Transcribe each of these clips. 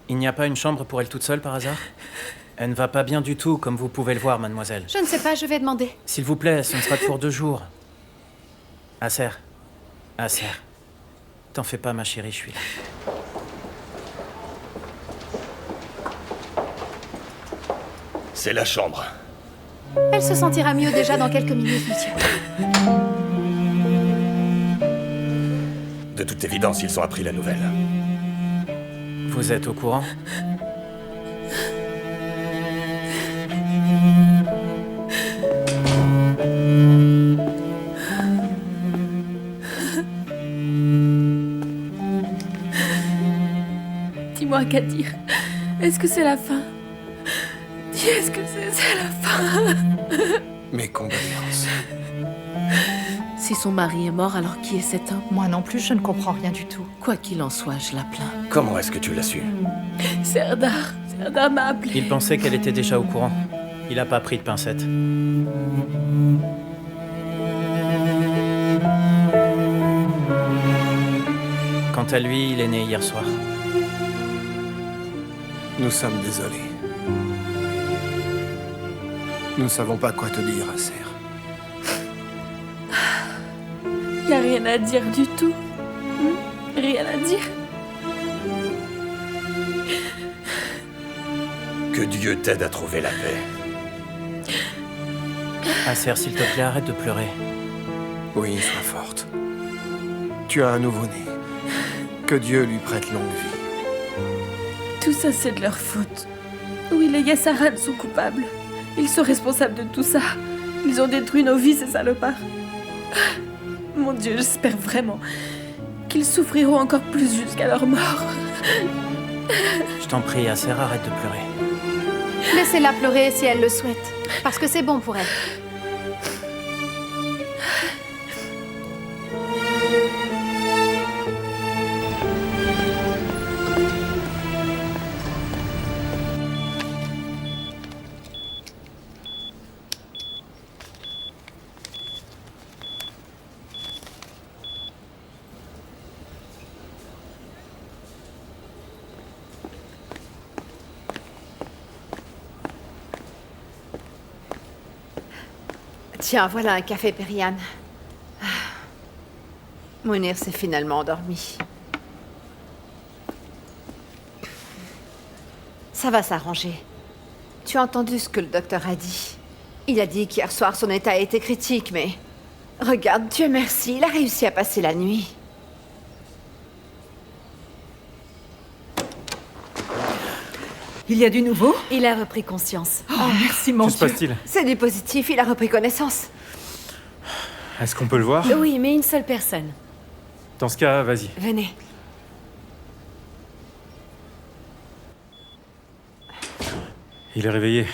Il n'y a pas une chambre pour elle toute seule par hasard? Elle ne va pas bien du tout, comme vous pouvez le voir, mademoiselle. Je ne sais pas, je vais demander. S'il vous plaît, ce ne sera que pour 2 jours. Acer. Acer. T'en fais pas, ma chérie, je suis là. C'est la chambre. Elle se sentira mieux déjà dans quelques minutes, monsieur. De toute évidence, ils ont appris la nouvelle. Vous êtes au courant? Dis-moi, Kadir, est-ce que c'est la fin? Dis, est-ce que c'est la fin? Mes condoléances. Si son mari est mort, alors qui est cet homme? Moi non plus, je ne comprends rien du tout. Quoi qu'il en soit, je la plains. Comment est-ce que tu l'as su? Serdar m'a appelé. Il pensait qu'elle était déjà au courant. Il a pas pris de pincettes. Quant à lui, il est né hier soir. Nous sommes désolés. Nous ne savons pas quoi te dire, Acer. Y a rien à dire du tout. Rien à dire. Que Dieu t'aide à trouver la paix. Acer, s'il te plaît, arrête de pleurer. Oui, sois forte. Tu as un nouveau-né. Que Dieu lui prête longue vie. Tout ça, c'est de leur faute. Oui, les Yassaran sont coupables. Ils sont responsables de tout ça. Ils ont détruit nos vies, ces salopards. Mon Dieu, j'espère vraiment qu'ils souffriront encore plus jusqu'à leur mort. Je t'en prie, Acer, arrête de pleurer. Laissez-la pleurer si elle le souhaite. Parce que c'est bon pour elle. Tiens, voilà un café, Periane. Mounir s'est finalement endormi. Ça va s'arranger. Tu as entendu ce que le docteur a dit? Il a dit qu'hier soir, son état était critique, mais... Regarde, Dieu merci, il a réussi à passer la nuit. Il y a du nouveau? Il a repris conscience. Oh, merci, mon Que se Dieu. passe-t-il? C'est du positif, il a repris connaissance. Est-ce qu'on peut le voir? Oui, mais une seule personne. Dans ce cas, vas-y. Venez. Il est réveillé.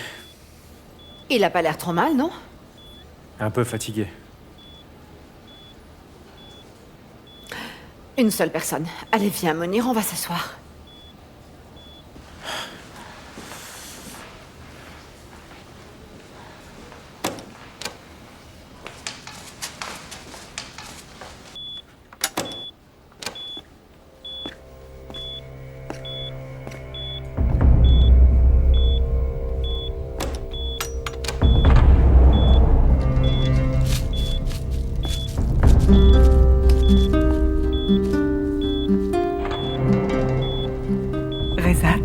Il a pas l'air trop mal, non? Un peu fatigué. Une seule personne. Allez, viens, Mounir, on va s'asseoir. Rezat.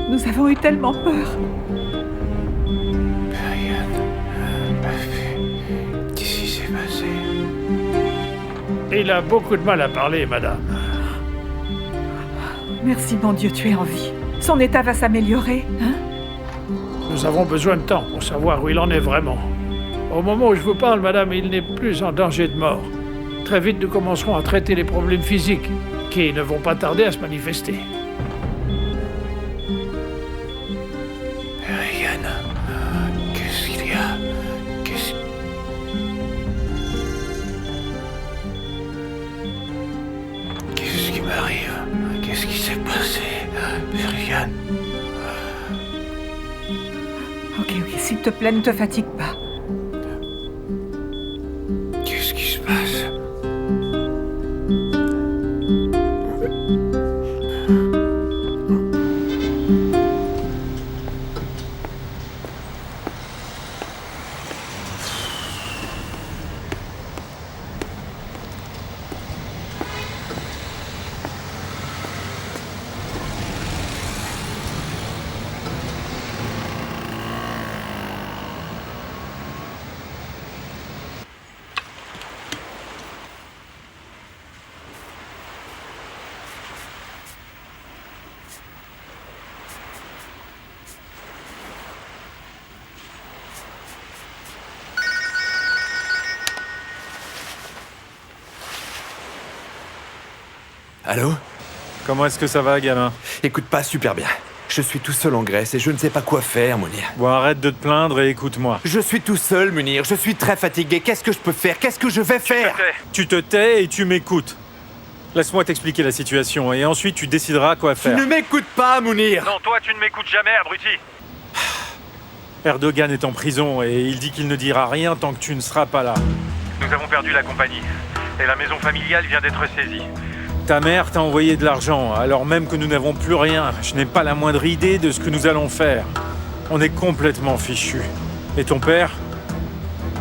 Nous avons eu tellement peur. Qu'est-ce qui s'est passé? Il a beaucoup de mal à parler, madame. Merci, mon Dieu, tu es en vie. Son état va s'améliorer, hein? Nous avons besoin de temps pour savoir où il en est vraiment. Au moment où je vous parle, madame, il n'est plus en danger de mort. Très vite, nous commencerons à traiter les problèmes physiques, qui ne vont pas tarder à se manifester. Ryan, qu'est-ce qu'il y a? Qu'est-ce qui m'arrive? Qu'est-ce qui s'est passé? Ryan. Ok, s'il te plaît, ne te fatigue pas. Allô? Comment est-ce que ça va, gamin? Écoute, pas super bien. Je suis tout seul en Grèce et je ne sais pas quoi faire, Mounir. Bon, arrête de te plaindre et écoute-moi. Je suis tout seul, Mounir. Je suis très fatigué. Qu'est-ce que je peux faire? Qu'est-ce que je vais faire? Tu te tais et tu m'écoutes. Laisse-moi t'expliquer la situation et ensuite tu décideras quoi Tu faire. ne m'écoutes pas, Mounir. Non, toi tu ne m'écoutes jamais, abruti. Erdogan est en prison et il dit qu'il ne dira rien tant que tu ne seras pas là. Nous avons perdu la compagnie et la maison familiale vient d'être saisie. Ta mère t'a envoyé de l'argent, alors même que nous n'avons plus rien. Je n'ai pas la moindre idée de ce que nous allons faire. On est complètement fichus. Et ton père?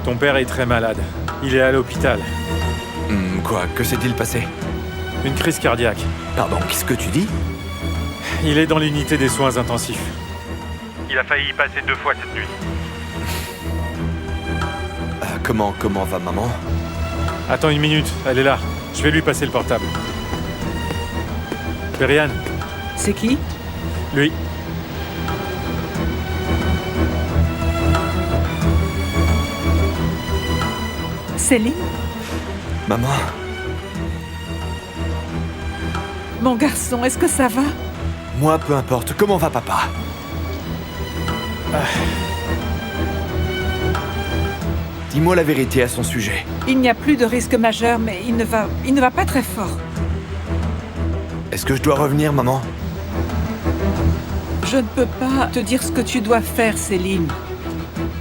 Ton père est très malade. Il est à l'hôpital. Quoi? Que s'est-il passé? Une crise cardiaque. Pardon, qu'est-ce que tu dis? Il est dans l'unité des soins intensifs. Il a failli y passer 2 fois cette nuit. Comment va maman? Attends une minute, elle est là. Je vais lui passer le portable. Periane, C'est qui? lui. Céline? Maman? Mon garçon, est-ce que ça va? Moi, peu importe. Comment va papa? Dis-moi la vérité à son sujet. Il n'y a plus de risque majeur, mais il ne va pas très fort. Est-ce que je dois revenir, maman? Je ne peux pas te dire ce que tu dois faire, Céline.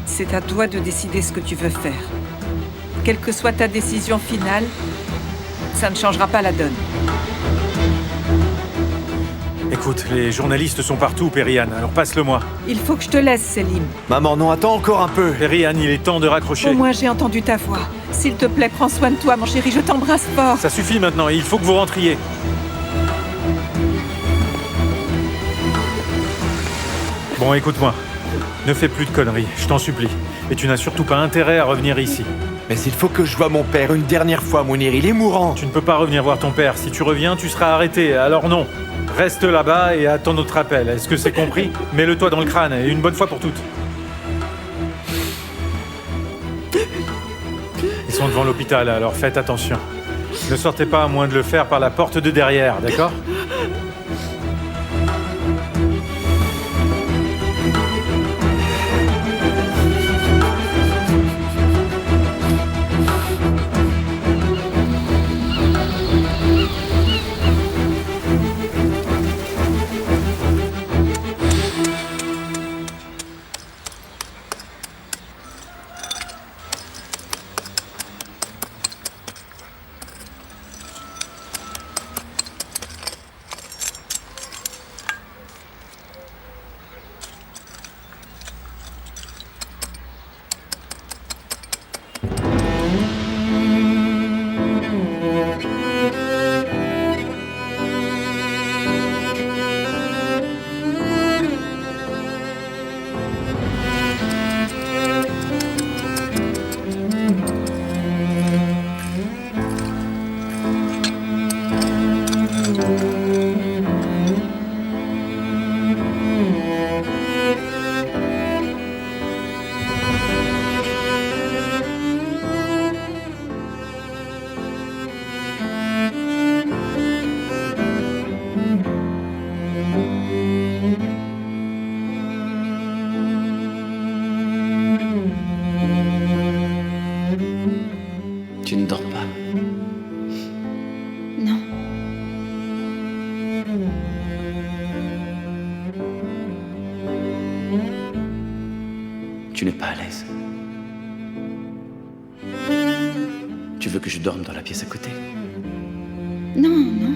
C'est à toi de décider ce que tu veux faire. Quelle que soit ta décision finale, ça ne changera pas la donne. Écoute, les journalistes sont partout, Periane, alors passe-le-moi. Il faut que je te laisse, Céline. Maman, non, attends encore un peu. Periane, il est temps de raccrocher. Au moins, j'ai entendu ta voix. S'il te plaît, prends soin de toi, mon chéri. Je t'embrasse fort. Ça suffit maintenant, il faut que vous rentriez. Bon, écoute-moi. Ne fais plus de conneries, je t'en supplie. Et tu n'as surtout pas intérêt à revenir ici. Mais il faut que je voie mon père une dernière fois, Mounir. Il est mourant. Tu ne peux pas revenir voir ton père. Si tu reviens, tu seras arrêté. Alors non. Reste là-bas et attends notre appel. Est-ce que c'est compris? Mets-le-toi dans le crâne, et une bonne fois pour toutes. Ils sont devant l'hôpital, alors faites attention. Ne sortez pas à moins de le faire par la porte de derrière, d'accord? Tu ne dors pas. Non. Tu n'es pas à l'aise. Tu veux que je dorme dans la pièce à côté? Non, non.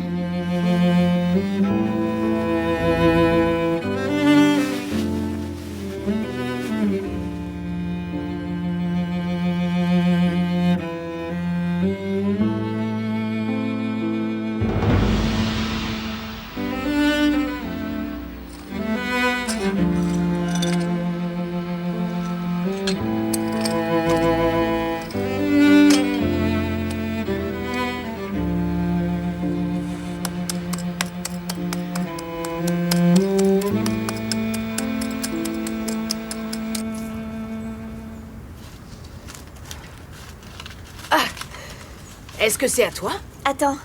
Est-ce que c'est à toi? Attends.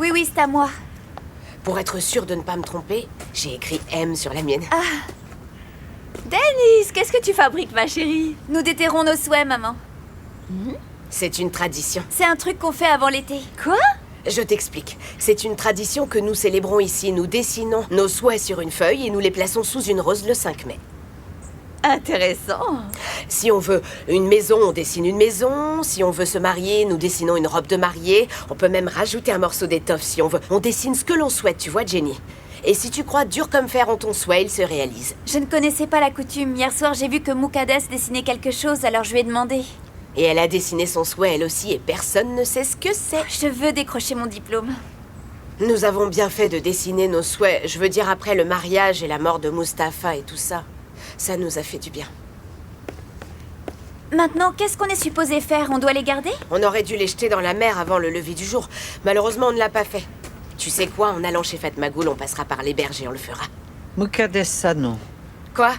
Oui, c'est à moi. Pour être sûre de ne pas me tromper, j'ai écrit M sur la mienne. Denise, qu'est-ce que tu fabriques, ma chérie? Nous déterrons nos souhaits, maman. C'est une tradition. C'est un truc qu'on fait avant l'été. Quoi? Je t'explique. C'est une tradition que nous célébrons ici. Nous dessinons nos souhaits sur une feuille et nous les plaçons sous une rose le 5 mai. Intéressant. Si on veut une maison, on dessine une maison. Si on veut se marier, nous dessinons une robe de mariée. On peut même rajouter un morceau d'étoffe si on veut. On dessine ce que l'on souhaite, tu vois, Jenny. Et si tu crois dur comme fer en ton souhait, il se réalise. Je ne connaissais pas la coutume. Hier soir, j'ai vu que Muqaddes dessinait quelque chose, alors je lui ai demandé. Et elle a dessiné son souhait, elle aussi, et personne ne sait ce que c'est. Je veux décrocher mon diplôme. Nous avons bien fait de dessiner nos souhaits. Je veux dire, après le mariage et la mort de Mustapha et tout ça. Ça nous a fait du bien. Maintenant, qu'est-ce qu'on est supposé faire? On doit les garder? On aurait dû les jeter dans la mer avant le lever du jour. Malheureusement, on ne l'a pas fait. Tu sais quoi, en allant chez Fatma Ghoul, on passera par les berges et on le fera. Muqaddes, ça non. Quoi?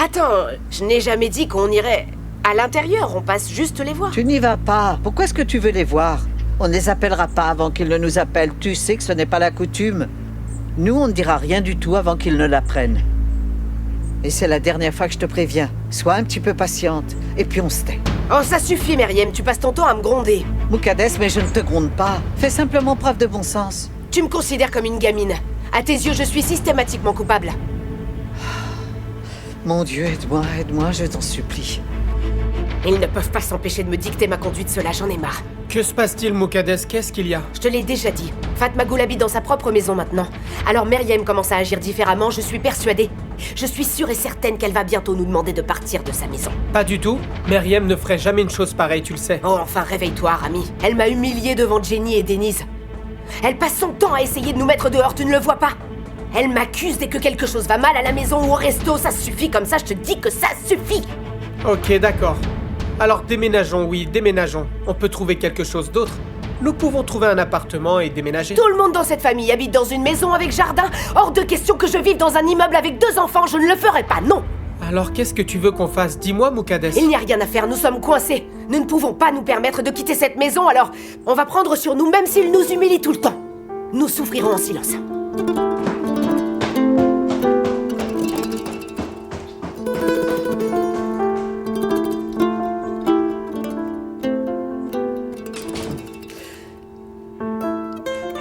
Attends, je n'ai jamais dit qu'on irait à l'intérieur, on passe juste les voir. Tu n'y vas pas. Pourquoi est-ce que tu veux les voir? On ne les appellera pas avant qu'ils ne nous appellent. Tu sais que ce n'est pas la coutume. Nous, on ne dira rien du tout avant qu'ils ne l'apprennent. Et c'est la dernière fois que je te préviens. Sois un petit peu patiente, et puis on se tait. Oh, ça suffit, Meriem, tu passes ton temps à me gronder. Muqaddes, mais je ne te gronde pas. Fais simplement preuve de bon sens. Tu me considères comme une gamine. À tes yeux, je suis systématiquement coupable. Mon Dieu, aide-moi, je t'en supplie. Ils ne peuvent pas s'empêcher de me dicter ma conduite, cela, j'en ai marre. Que se passe-t-il, Muqaddes? Qu'est-ce qu'il y a? Je te l'ai déjà dit. Fatma Ghoul habite dans sa propre maison maintenant. Alors Meriem commence à agir différemment, je suis persuadée. Je suis sûre et certaine qu'elle va bientôt nous demander de partir de sa maison. Pas du tout. Meriem ne ferait jamais une chose pareille, tu le sais. Oh, enfin, réveille-toi, Rami. Elle m'a humiliée devant Jenny et Denise. Elle passe son temps à essayer de nous mettre dehors, tu ne le vois pas? Elle m'accuse dès que quelque chose va mal à la maison ou au resto, ça suffit, comme ça je te dis que ça suffit. Ok, d'accord. Alors déménageons, oui, déménageons. On peut trouver quelque chose d'autre. Nous pouvons trouver un appartement et déménager. Tout le monde dans cette famille habite dans une maison avec jardin. Hors de question que je vive dans un immeuble avec 2 enfants, je ne le ferai pas, non. Alors qu'est-ce que tu veux qu'on fasse? Dis-moi, Muqaddes. Il n'y a rien à faire, nous sommes coincés. Nous ne pouvons pas nous permettre de quitter cette maison, alors on va prendre sur nous même s'il nous humilie tout le temps. Nous souffrirons en silence.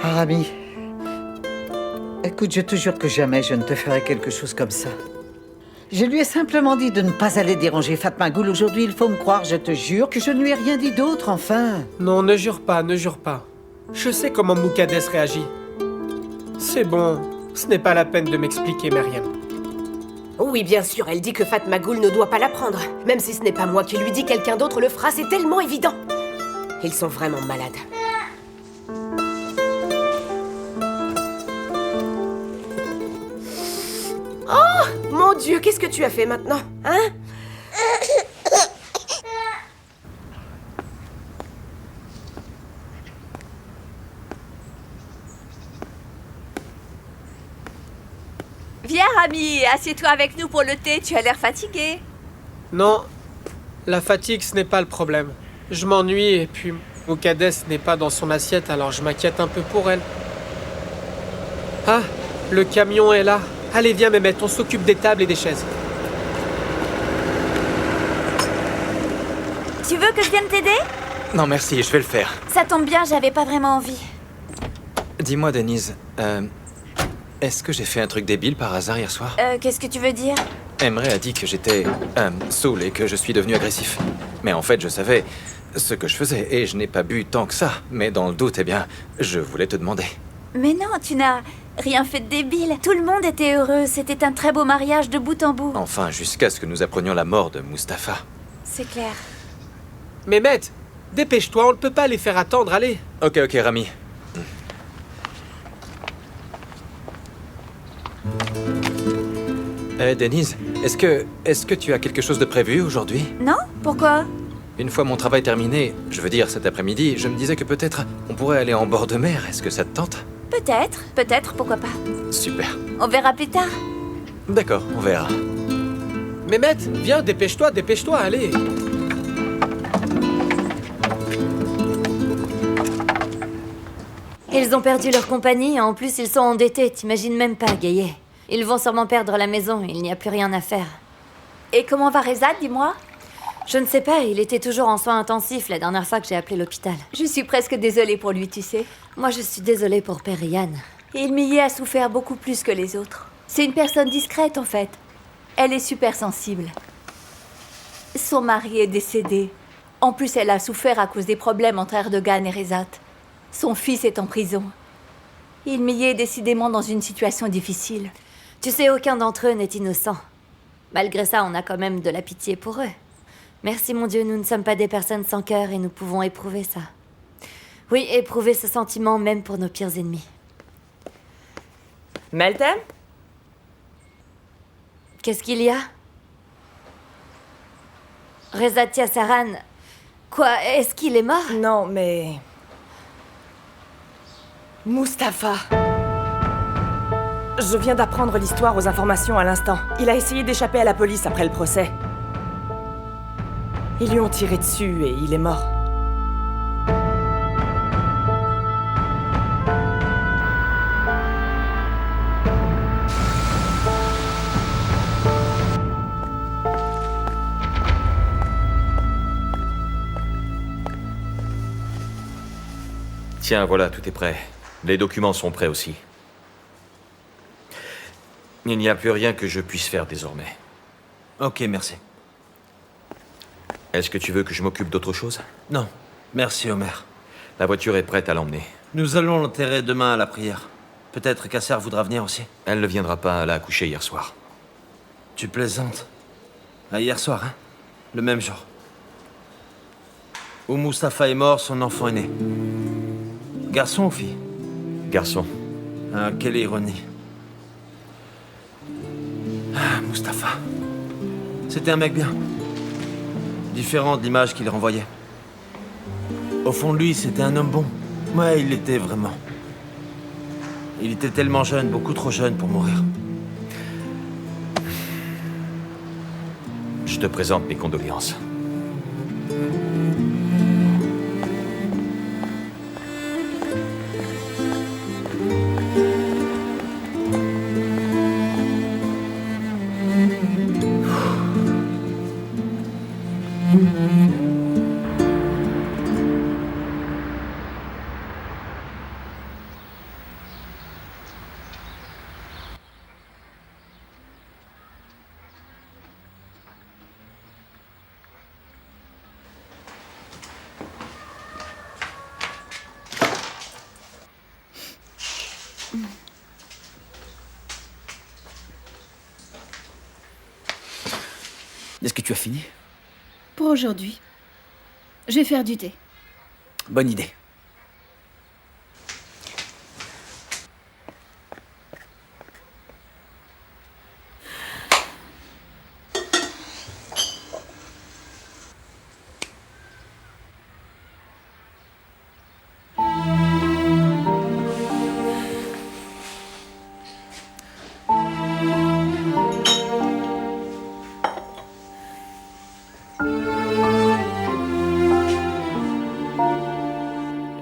Rami, écoute, je te jure que jamais je ne te ferai quelque chose comme ça. Je lui ai simplement dit de ne pas aller déranger Fatma Ghoul aujourd'hui, il faut me croire, je te jure que je ne lui ai rien dit d'autre, enfin. Non, ne jure pas, ne jure pas. Je sais comment Muqaddes réagit. C'est bon, ce n'est pas la peine de m'expliquer, Meriem. Oui, bien sûr, elle dit que Fatma Ghoul ne doit pas l'apprendre. Même si ce n'est pas moi qui lui dis, quelqu'un d'autre le fera, c'est tellement évident. Ils sont vraiment malades. Oh, mon Dieu, qu'est-ce que tu as fait maintenant, hein? Viens, Rami, assieds-toi avec nous pour le thé, tu as l'air fatigué. Non, la fatigue, ce n'est pas le problème. Je m'ennuie et puis Muqaddes n'est pas dans son assiette, alors je m'inquiète un peu pour elle. Ah, le camion est là. Allez, viens, Mehmet, on s'occupe des tables et des chaises. Tu veux que je vienne t'aider? Non, merci, je vais le faire. Ça tombe bien, j'avais pas vraiment envie. Dis-moi, Denise, est-ce que j'ai fait un truc débile par hasard hier soir? Qu'est-ce que tu veux dire? Emre a dit que j'étais saoul et que je suis devenu agressif. Mais en fait, je savais ce que je faisais et je n'ai pas bu tant que ça. Mais dans le doute, eh bien, je voulais te demander. Mais non, tu n'as rien fait de débile. Tout le monde était heureux, c'était un très beau mariage de bout en bout. Enfin, jusqu'à ce que nous apprenions la mort de Mustapha. C'est clair. Mehmet, dépêche-toi, on ne peut pas les faire attendre, allez. Ok, Rami. Denise, est-ce que tu as quelque chose de prévu aujourd'hui? Non? Pourquoi? Une fois mon travail terminé, je veux dire cet après-midi, je me disais que peut-être on pourrait aller en bord de mer. Est-ce que ça te tente? Peut-être, pourquoi pas. Super. On verra plus tard. D'accord, on verra. Mehmet, viens, dépêche-toi, allez. Ils ont perdu leur compagnie, en plus ils sont endettés, t'imagines même pas, Gaillet. Ils vont sûrement perdre la maison, il n'y a plus rien à faire. Et comment va Reza, dis-moi? Je ne sais pas, il était toujours en soins intensifs la dernière fois que j'ai appelé l'hôpital. Je suis presque désolée pour lui, tu sais. Moi je suis désolée pour Père Ryan. Ilmiye a souffert beaucoup plus que les autres. C'est une personne discrète en fait. Elle est super sensible. Son mari est décédé. En plus, elle a souffert à cause des problèmes entre Erdogan et Rezat. Son fils est en prison. Ilmiye est décidément dans une situation difficile. Tu sais, aucun d'entre eux n'est innocent. Malgré ça, on a quand même de la pitié pour eux. Merci mon Dieu, nous ne sommes pas des personnes sans cœur et nous pouvons éprouver ça. Oui, éprouver ce sentiment même pour nos pires ennemis. Meltem? Qu'est-ce qu'il y a? Reza Tiasaran... Quoi, est-ce qu'il est mort? Non, mais... Mustapha. Je viens d'apprendre l'histoire aux informations à l'instant. Il a essayé d'échapper à la police après le procès. Ils lui ont tiré dessus et il est mort. Tiens, voilà, tout est prêt. Les documents sont prêts aussi. Il n'y a plus rien que je puisse faire désormais. Ok, merci. Est-ce que tu veux que je m'occupe d'autre chose? Non, merci Omer. La voiture est prête à l'emmener. Nous allons l'enterrer demain à la prière. Peut-être qu'Asser voudra venir aussi. Elle ne viendra pas, elle a accouché hier soir. Tu plaisantes. Ah, hier soir, hein? Le même jour. Où Mustapha est mort, son enfant est né. Garçon ou fille? Garçon. Ah, quelle ironie. Ah, Mustapha. C'était un mec bien. Différent de l'image qu'il renvoyait. Au fond de lui, c'était un homme bon. Ouais, il l'était vraiment. Il était tellement jeune, beaucoup trop jeune pour mourir. Je te présente mes condoléances. Est-ce que tu as fini? Pour aujourd'hui. Je vais faire du thé. Bonne idée.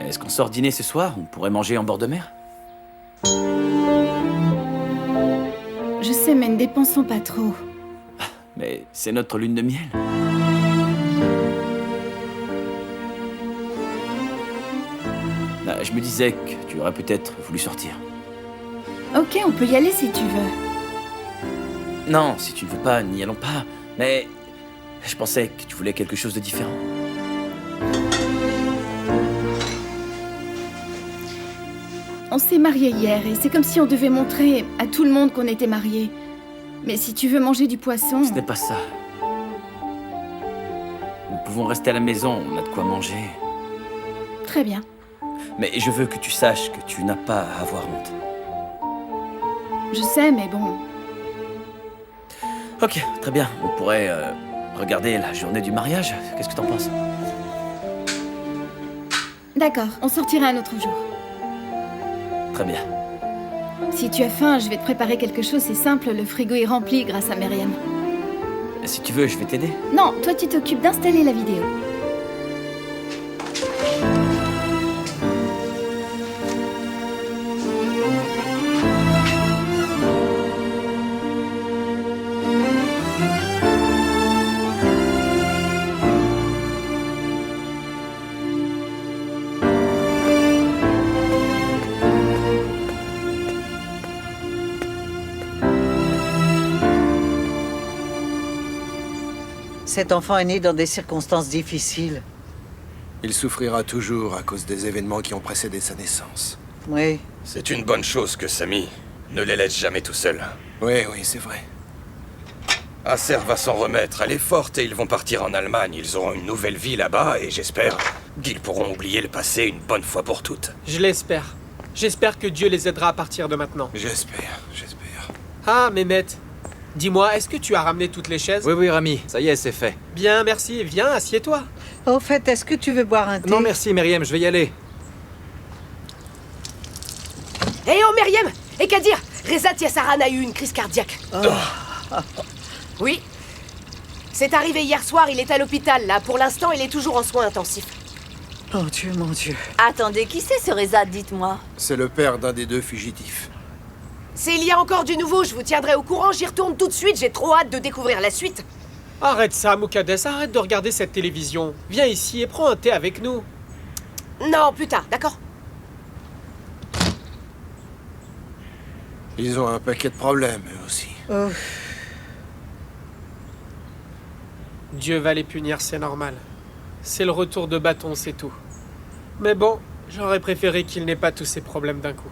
Est-ce qu'on sort dîner ce soir? On pourrait manger en bord de mer? Je sais, mais ne dépensons pas trop. Mais c'est notre lune de miel. Je me disais que tu aurais peut-être voulu sortir. Ok, on peut y aller si tu veux. Non, si tu ne veux pas, n'y allons pas. Mais je pensais que tu voulais quelque chose de différent. On s'est mariés hier et c'est comme si on devait montrer à tout le monde qu'on était mariés. Mais si tu veux manger du poisson... Ce n'est pas ça. Nous pouvons rester à la maison, on a de quoi manger. Très bien. Mais je veux que tu saches que tu n'as pas à avoir honte. Je sais, mais bon... Ok, très bien. On pourrait regarder la journée du mariage. Qu'est-ce que t'en penses? D'accord, on sortira un autre jour. Très bien. Si tu as faim, je vais te préparer quelque chose, c'est simple, le frigo est rempli grâce à Myriam. Si tu veux, je vais t'aider. Non, toi tu t'occupes d'installer la vidéo. Cet enfant est né dans des circonstances difficiles. Il souffrira toujours à cause des événements qui ont précédé sa naissance. Oui. C'est une bonne chose que Samy ne les laisse jamais tout seuls. Oui, c'est vrai. Acer va s'en remettre, elle est forte et ils vont partir en Allemagne. Ils auront une nouvelle vie là-bas et j'espère qu'ils pourront oublier le passé une bonne fois pour toutes. Je l'espère. J'espère que Dieu les aidera à partir de maintenant. J'espère. Ah, Mehmet. Dis-moi, est-ce que tu as ramené toutes les chaises? Oui, Rami, ça y est, c'est fait. Bien, merci. Viens, assieds-toi. Au fait, est-ce que tu veux boire un thé? Non, merci, Myriam, je vais y aller. Hé, oh, Myriam! Et qu'à dire? Reza Tiassaran a eu une crise cardiaque. Oui. C'est arrivé hier soir, il est à l'hôpital, là. Pour l'instant, il est toujours en soins intensifs. Oh Dieu, mon Dieu. Attendez, qui c'est ce Reza, dites-moi? C'est le père d'un des deux fugitifs. S'il y a encore du nouveau, je vous tiendrai au courant. J'y retourne tout de suite, j'ai trop hâte de découvrir la suite. Arrête ça, Moukades, arrête de regarder cette télévision. Viens ici et prends un thé avec nous. Non, plus tard, d'accord? Ils ont un paquet de problèmes, eux aussi. Dieu va les punir, c'est normal. C'est le retour de bâton, c'est tout. Mais bon, j'aurais préféré qu'ils n'aient pas tous ces problèmes d'un coup.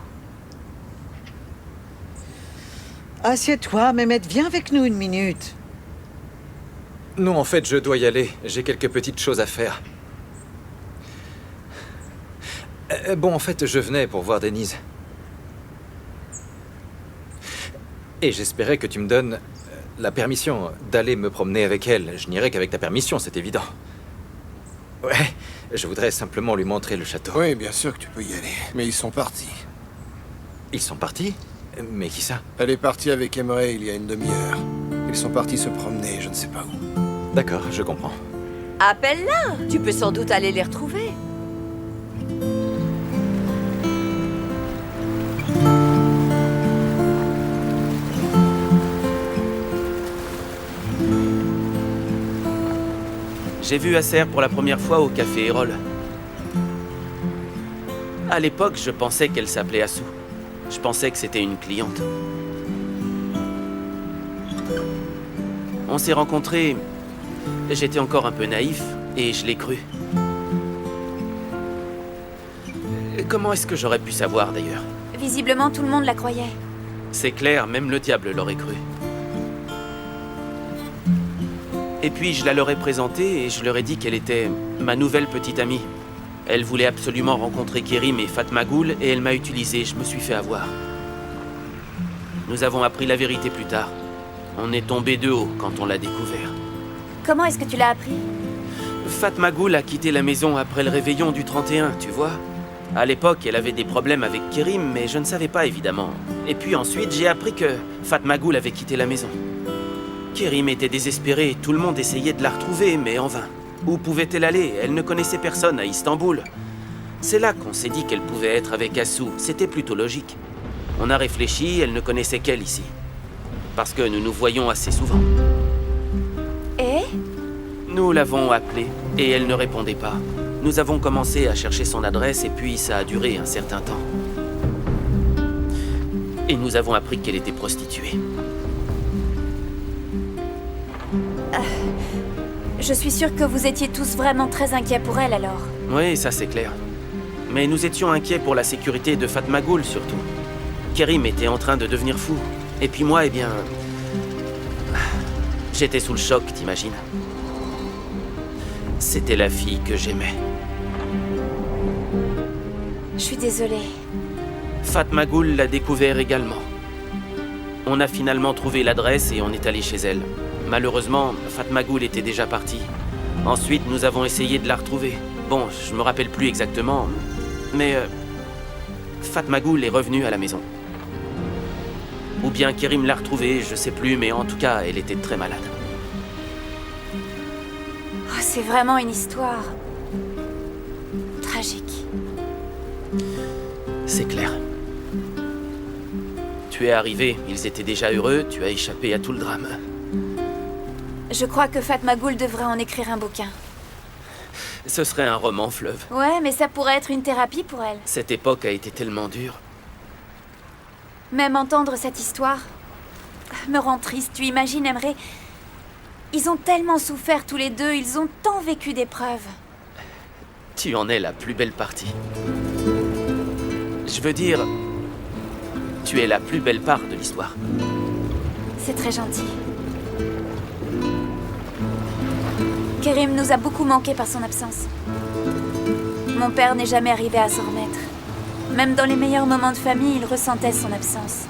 Assieds-toi, Mehmet, viens avec nous une minute. Non, en fait, je dois y aller. J'ai quelques petites choses à faire. Bon, en fait, je venais pour voir Denise. Et j'espérais que tu me donnes la permission d'aller me promener avec elle. Je n'irai qu'avec ta permission, c'est évident. Ouais, je voudrais simplement lui montrer le château. Oui, bien sûr que tu peux y aller. Mais ils sont partis. Ils sont partis? Mais qui ça? Elle est partie avec Emre il y a une demi-heure. Ils sont partis se promener, je ne sais pas où. D'accord, je comprends. Appelle-la. Tu peux sans doute aller les retrouver. J'ai vu Acer pour la première fois au café Erol. À l'époque, je pensais qu'elle s'appelait Assou. Je pensais que c'était une cliente. On s'est rencontrés... J'étais encore un peu naïf, et je l'ai cru. Comment est-ce que j'aurais pu savoir, d'ailleurs? Visiblement, tout le monde la croyait. C'est clair, même le diable l'aurait cru. Et puis, je la leur ai présentée, et je leur ai dit qu'elle était ma nouvelle petite amie. Elle voulait absolument rencontrer Kerim et Fatma Ghoul, et elle m'a utilisé, je me suis fait avoir. Nous avons appris la vérité plus tard. On est tombé de haut quand on l'a découvert. Comment est-ce que tu l'as appris? Fatma Ghoul a quitté la maison après le réveillon du 31, tu vois. À l'époque, elle avait des problèmes avec Kerim, mais je ne savais pas, évidemment. Et puis ensuite, j'ai appris que Fatma Ghoul avait quitté la maison. Kerim était désespéré, tout le monde essayait de la retrouver, mais en vain. Où pouvait-elle aller? Elle ne connaissait personne à Istanbul. C'est là qu'on s'est dit qu'elle pouvait être avec Assou, c'était plutôt logique. On a réfléchi, elle ne connaissait qu'elle ici. Parce que nous nous voyons assez souvent. Et? Nous l'avons appelée, et elle ne répondait pas. Nous avons commencé à chercher son adresse, et puis ça a duré un certain temps. Et nous avons appris qu'elle était prostituée. Je suis sûre que vous étiez tous vraiment très inquiets pour elle, alors. Oui, ça c'est clair. Mais nous étions inquiets pour la sécurité de Fatma Ghoul, surtout. Kerim était en train de devenir fou. Et puis moi, eh bien... J'étais sous le choc, t'imagines? C'était la fille que j'aimais. Je suis désolée. Fatma Ghoul l'a découvert également. On a finalement trouvé l'adresse et on est allé chez elle. Malheureusement, Fatma Ghoul était déjà partie. Ensuite, nous avons essayé de la retrouver. Bon, je me rappelle plus exactement, mais... Fatma Ghoul est revenue à la maison. Ou bien Kerim l'a retrouvée, je sais plus, mais en tout cas, elle était très malade. Oh, c'est vraiment une histoire... tragique. C'est clair. Tu es arrivé, ils étaient déjà heureux, tu as échappé à tout le drame. Je crois que Fatma Ghoul devrait en écrire un bouquin. Ce serait un roman fleuve. Ouais, mais ça pourrait être une thérapie pour elle. Cette époque a été tellement dure. Même entendre cette histoire me rend triste. Tu imagines, Emre? Ils ont tellement souffert tous les deux, ils ont tant vécu d'épreuves. Tu en es la plus belle partie. Je veux dire, tu es la plus belle part de l'histoire. C'est très gentil. Kerim nous a beaucoup manqué par son absence. Mon père n'est jamais arrivé à s'en remettre. Même dans les meilleurs moments de famille, il ressentait son absence.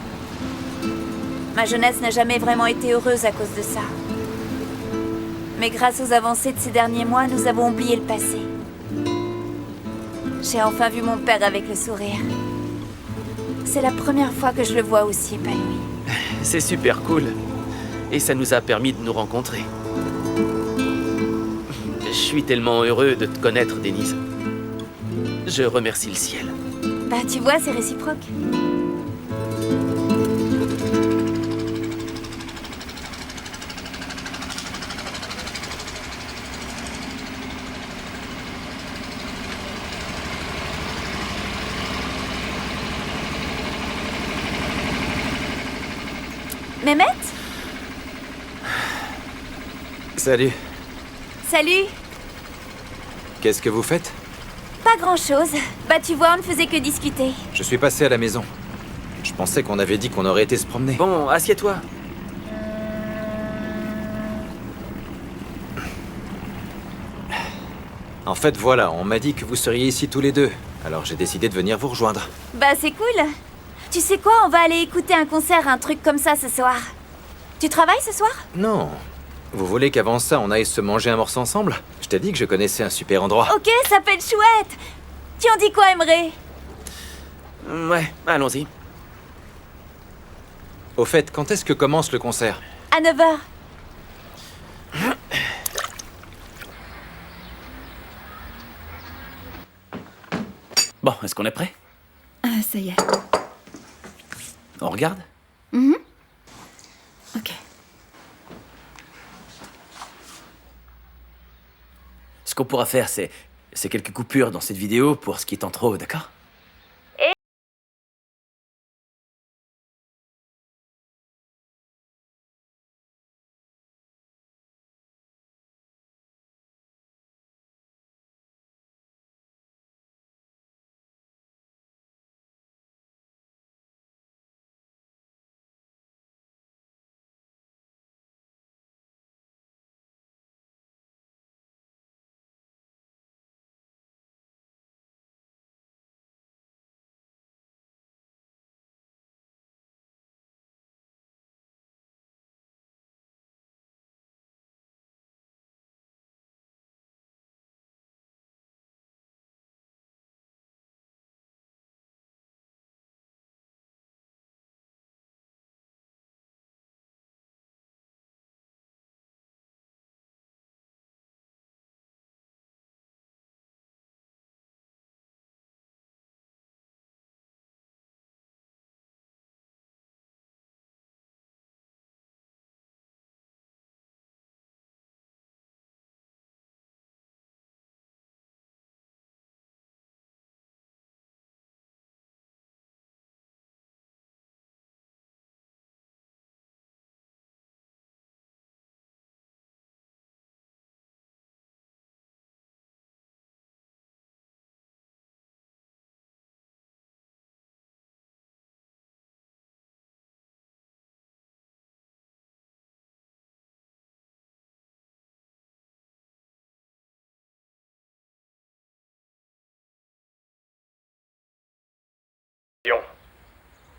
Ma jeunesse n'a jamais vraiment été heureuse à cause de ça. Mais grâce aux avancées de ces derniers mois, nous avons oublié le passé. J'ai enfin vu mon père avec le sourire. C'est la première fois que je le vois aussi épanoui. C'est super cool. Et ça nous a permis de nous rencontrer. Je suis tellement heureux de te connaître, Denise. Je remercie le ciel. Bah, tu vois, c'est réciproque. Mehmet? Salut. Salut. Qu'est-ce que vous faites? Pas grand-chose. Bah, tu vois, on ne faisait que discuter. Je suis passé à la maison. Je pensais qu'on avait dit qu'on aurait été se promener. Bon, assieds-toi. En fait, voilà, on m'a dit que vous seriez ici tous les deux. Alors j'ai décidé de venir vous rejoindre. Bah, c'est cool. Tu sais quoi, on va aller écouter un concert, un truc comme ça ce soir. Tu travailles ce soir? Non. Vous voulez qu'avant ça, on aille se manger un morceau ensemble? Je t'ai dit que je connaissais un super endroit. Ok, ça peut être chouette. Tu en dis quoi, Emre? Ouais, allons-y. Au fait, quand est-ce que commence le concert? À 9h. Bon, est-ce qu'on est prêt? Ah, ça y est. On regarde? Ok. Ce qu'on pourra faire, c'est quelques coupures dans cette vidéo pour ce qui est en trop, d'accord?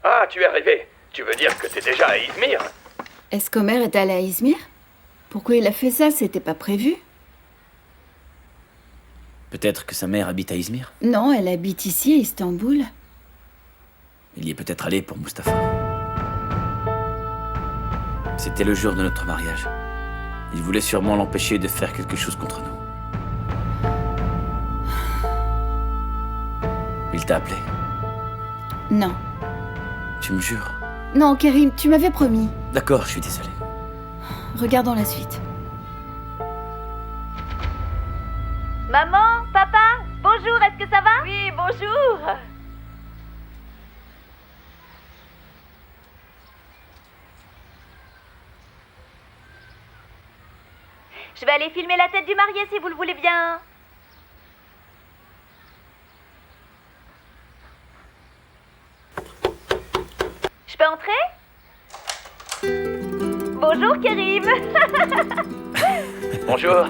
Ah, tu es arrivé. Tu veux dire que t'es déjà à Izmir? Est-ce qu'Omer est allé à Izmir? Pourquoi il a fait ça? C'était pas prévu. Peut-être que sa mère habite à Izmir? Non, elle habite ici, à Istanbul. Il y est peut-être allé pour Mustapha. C'était le jour de notre mariage. Il voulait sûrement l'empêcher de faire quelque chose contre nous. Il t'a appelé? Non. Tu me jures? Non, Kerim, tu m'avais promis. D'accord, je suis désolé. Regardons la suite. Maman, papa, bonjour, est-ce que ça va? Oui, bonjour. Je vais aller filmer la tête du marié si vous le voulez bien. Je peux entrer? Bonjour, Kérim. Bonjour.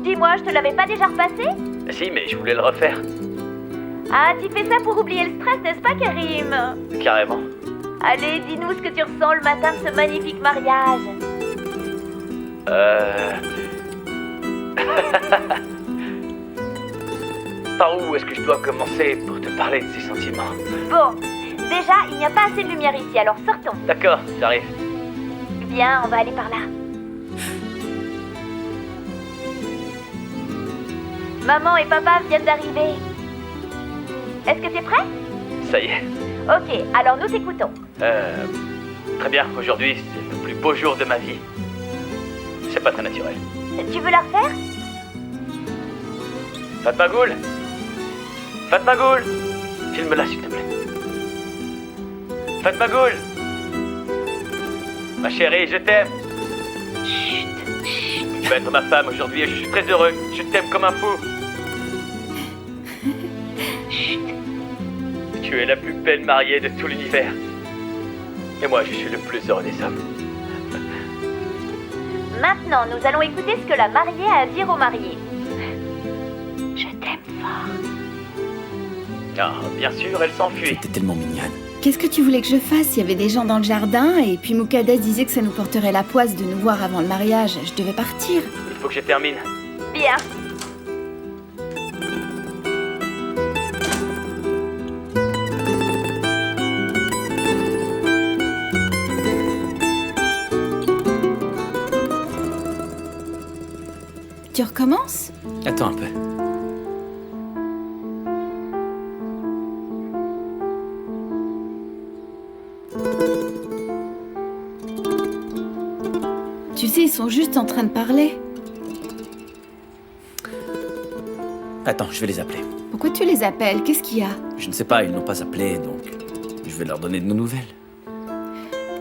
Dis-moi, je te l'avais pas déjà repassé? Si, mais je voulais le refaire. Ah, tu fais ça pour oublier le stress, n'est-ce pas, Kérim? Carrément. Allez, dis-nous ce que tu ressens le matin de ce magnifique mariage. Par où est-ce que je dois commencer pour te parler de ces sentiments? Bon, déjà, il n'y a pas assez de lumière ici, alors sortons. D'accord, j'arrive. Viens, on va aller par là. Maman et papa viennent d'arriver. Est-ce que t'es prêt? Ça y est. Ok, alors nous t'écoutons. Très bien, aujourd'hui, c'est le plus beau jour de ma vie. C'est pas très naturel. Tu veux la refaire? Fatma Ghoul! Fatma Ghoul! Filme-la, s'il te plaît. Fatma Ghoul! Ma chérie, je t'aime. Chut, chut. Tu vas être ma femme aujourd'hui et je suis très heureux. Je t'aime comme un fou. Chut. Tu es la plus belle mariée de tout l'univers. Et moi, je suis le plus heureux des hommes. Maintenant, nous allons écouter ce que la mariée a à dire au marié. Je t'aime fort. Ah, bien sûr, elle s'enfuit. T'es tellement mignonne. Qu'est-ce que tu voulais que je fasse? Il y avait des gens dans le jardin et puis Moukades disait que ça nous porterait la poisse de nous voir avant le mariage. Je devais partir. Il faut que je termine. Bien. Tu recommences? Attends un peu. Tu sais, ils sont juste en train de parler. Attends, je vais les appeler. Pourquoi tu les appelles? Qu'est-ce qu'il y a? Je ne sais pas, ils n'ont pas appelé, donc je vais leur donner de nos nouvelles.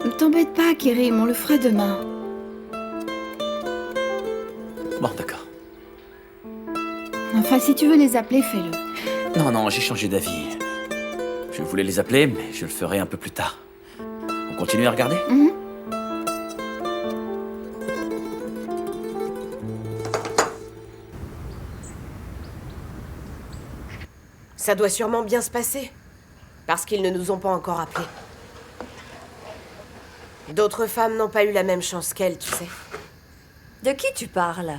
Ne t'embête pas, Kérim, on le fera demain. Bon, d'accord. Enfin, si tu veux les appeler, fais-le. Non, j'ai changé d'avis. Je voulais les appeler, mais je le ferai un peu plus tard. On continue à regarder? Ça doit sûrement bien se passer. Parce qu'ils ne nous ont pas encore appelés. D'autres femmes n'ont pas eu la même chance qu'elle, tu sais. De qui tu parles?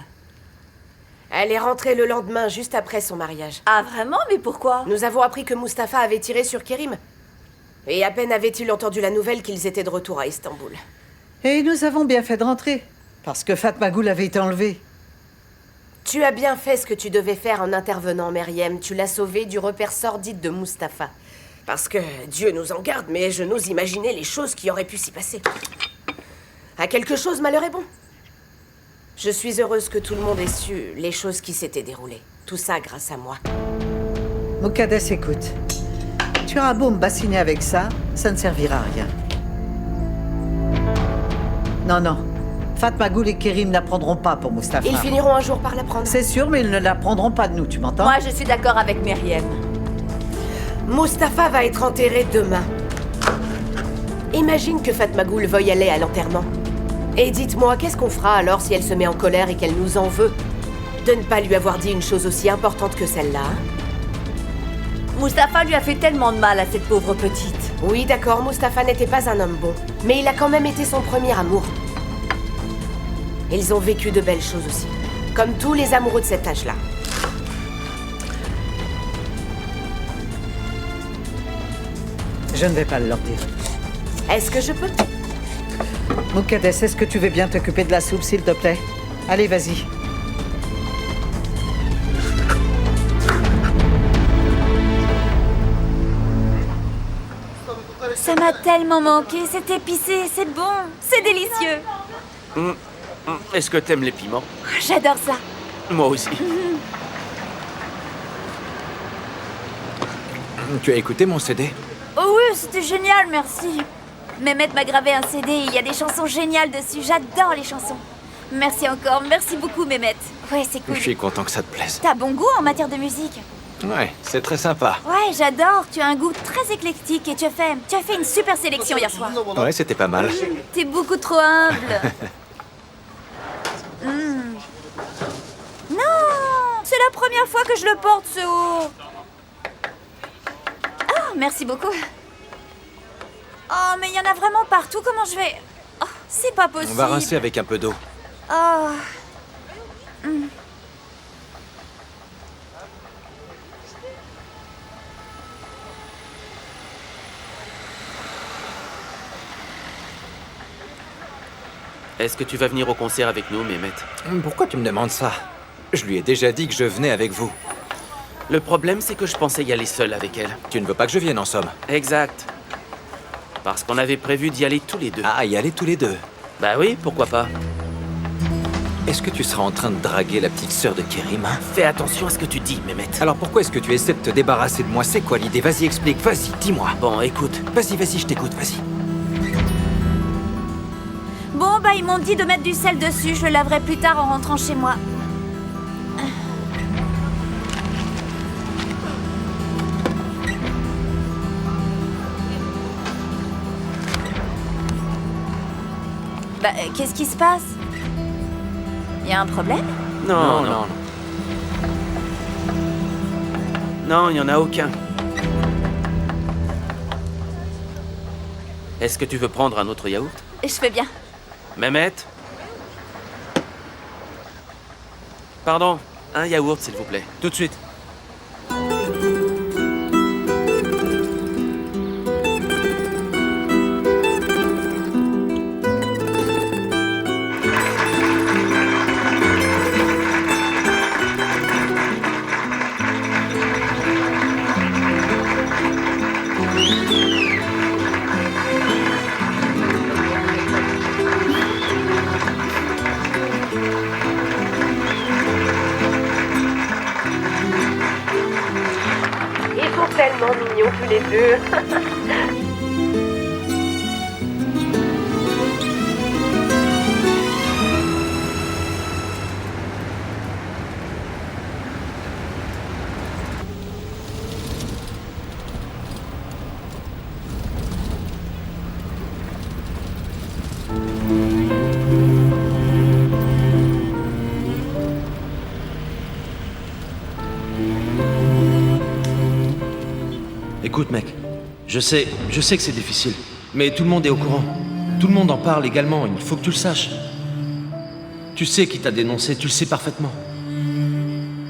Elle est rentrée le lendemain, juste après son mariage. Ah, vraiment? Mais pourquoi? Nous avons appris que Mustapha avait tiré sur Kérim. Et à peine avait-il entendu la nouvelle qu'ils étaient de retour à Istanbul. Et nous avons bien fait de rentrer, parce que Fatma Ghoul avait été enlevée. Tu as bien fait ce que tu devais faire en intervenant, Meriem. Tu l'as sauvée du repère sordide de Mustapha. Parce que, Dieu nous en garde, mais je n'ose imaginer les choses qui auraient pu s'y passer. À quelque chose, malheur est bon. Je suis heureuse que tout le monde ait su les choses qui s'étaient déroulées. Tout ça grâce à moi. Moukades, écoute. Tu auras beau me bassiner avec ça, ça ne servira à rien. Non. Fatma Ghoul et Kérim n'apprendront pas pour Mustapha. Ils finiront un jour par l'apprendre. C'est sûr, mais ils ne l'apprendront pas de nous, tu m'entends? Moi, je suis d'accord avec Meriem. Mustapha va être enterré demain. Imagine que Fatma Ghoul veuille aller à l'enterrement. Et dites-moi, qu'est-ce qu'on fera alors si elle se met en colère et qu'elle nous en veut? De ne pas lui avoir dit une chose aussi importante que celle-là, hein? Mustapha lui a fait tellement de mal à cette pauvre petite. Oui, d'accord, Mustapha n'était pas un homme bon. Mais il a quand même été son premier amour. Ils ont vécu de belles choses aussi. Comme tous les amoureux de cet âge-là. Je ne vais pas leur dire. Est-ce que je peux? Moukades, est-ce que tu veux bien t'occuper de la soupe, s'il te plaît? Allez, vas-y. Ça m'a tellement manqué, c'est épicé, c'est bon, c'est délicieux. Est-ce que t'aimes les piments? J'adore ça. Moi aussi. Tu as écouté mon CD? Oh oui, c'était génial, merci. Mehmet m'a gravé un CD et il y a des chansons géniales dessus, j'adore les chansons. Merci encore, merci beaucoup, Mehmet. Ouais, c'est cool. Je suis content que ça te plaise. T'as bon goût en matière de musique. Ouais, c'est très sympa. Ouais, j'adore. Tu as un goût très éclectique et tu as fait une super sélection hier soir. Ouais, c'était pas mal. T'es beaucoup trop humble. Non, c'est la première fois que je le porte, ce haut. Oh, merci beaucoup. Oh, mais il y en a vraiment partout. Comment je vais... Oh, c'est pas possible. On va rincer avec un peu d'eau. Oh. Est-ce que tu vas venir au concert avec nous, Mehmet? Pourquoi tu me demandes ça? Je lui ai déjà dit que je venais avec vous. Le problème, c'est que je pensais y aller seul avec elle. Tu ne veux pas que je vienne, en somme? Exact. Parce qu'on avait prévu d'y aller tous les deux. Ah, y aller tous les deux? Bah oui, pourquoi pas. Est-ce que tu seras en train de draguer la petite sœur de Kerim? Fais attention à ce que tu dis, Mehmet. Alors pourquoi est-ce que tu essaies de te débarrasser de moi? C'est quoi l'idée? Vas-y, explique, vas-y, dis-moi. Bon, écoute. Vas-y, je t'écoute, vas-y. Bon, bah, ils m'ont dit de mettre du sel dessus. Je le laverai plus tard en rentrant chez moi. Bah, qu'est-ce qui se passe? Y a un problème? Non. Non, il n'y en a aucun. Est-ce que tu veux prendre un autre yaourt? Je fais bien. Mehmet? Pardon, un yaourt, s'il vous plaît. Tout de suite. Ils sont tellement mignons tous les deux. Écoute, mec, je sais que c'est difficile, mais tout le monde est au courant. Tout le monde en parle également, il faut que tu le saches. Tu sais qui t'a dénoncé, tu le sais parfaitement.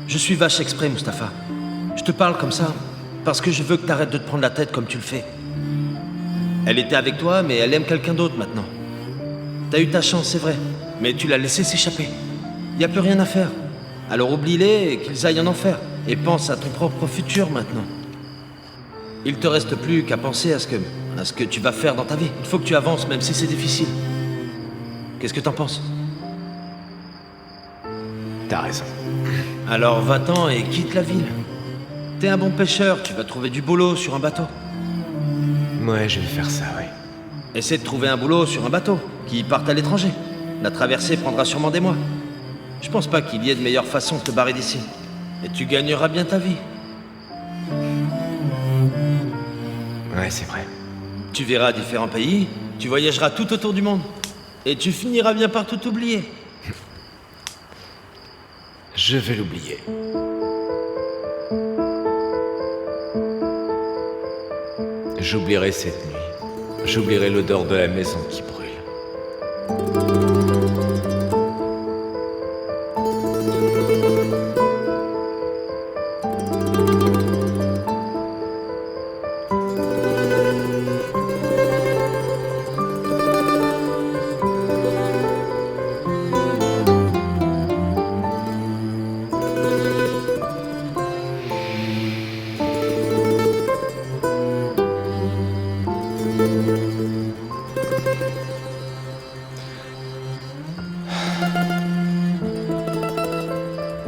Je suis vache exprès, Mustapha. Je te parle comme ça, parce que je veux que t'arrêtes de te prendre la tête comme tu le fais. Elle était avec toi, mais elle aime quelqu'un d'autre maintenant. T'as eu ta chance, c'est vrai, mais tu l'as laissé s'échapper. Y a plus rien à faire. Alors oublie-les et qu'ils aillent en enfer. Et pense à ton propre futur maintenant. Il te reste plus qu'à penser à ce que tu vas faire dans ta vie. Il faut que tu avances, même si c'est difficile. Qu'est-ce que t'en penses? T'as raison. Alors va-t'en et quitte la ville. T'es un bon pêcheur, tu vas trouver du boulot sur un bateau. Ouais, je vais faire ça, oui. Essaie de trouver un boulot sur un bateau qui parte à l'étranger. La traversée prendra sûrement des mois. Je pense pas qu'il y ait de meilleure façon de te barrer d'ici. Et tu gagneras bien ta vie. Ouais, c'est vrai. Tu verras différents pays, tu voyageras tout autour du monde. Et tu finiras bien par tout oublier. Je vais l'oublier. J'oublierai cette nuit. J'oublierai l'odeur de la maison qui brûle.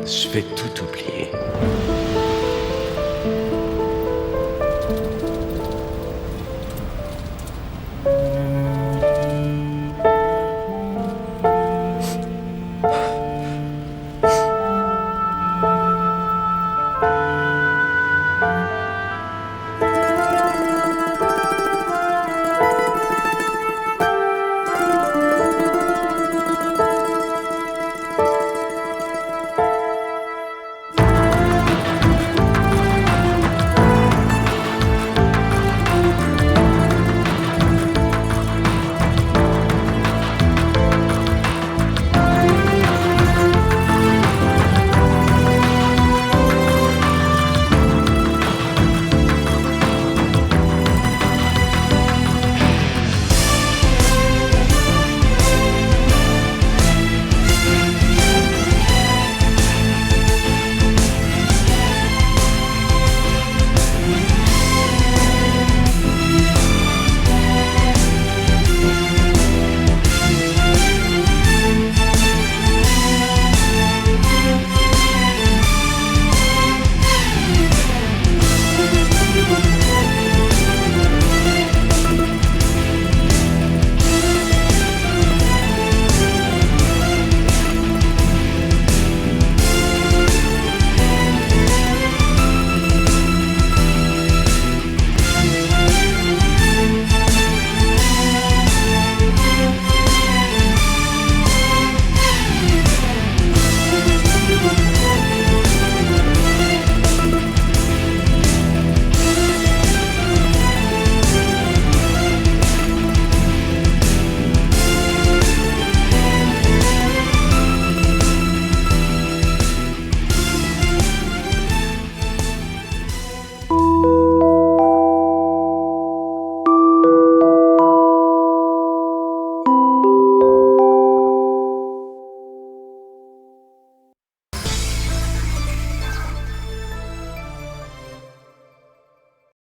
Je vais tout oublier.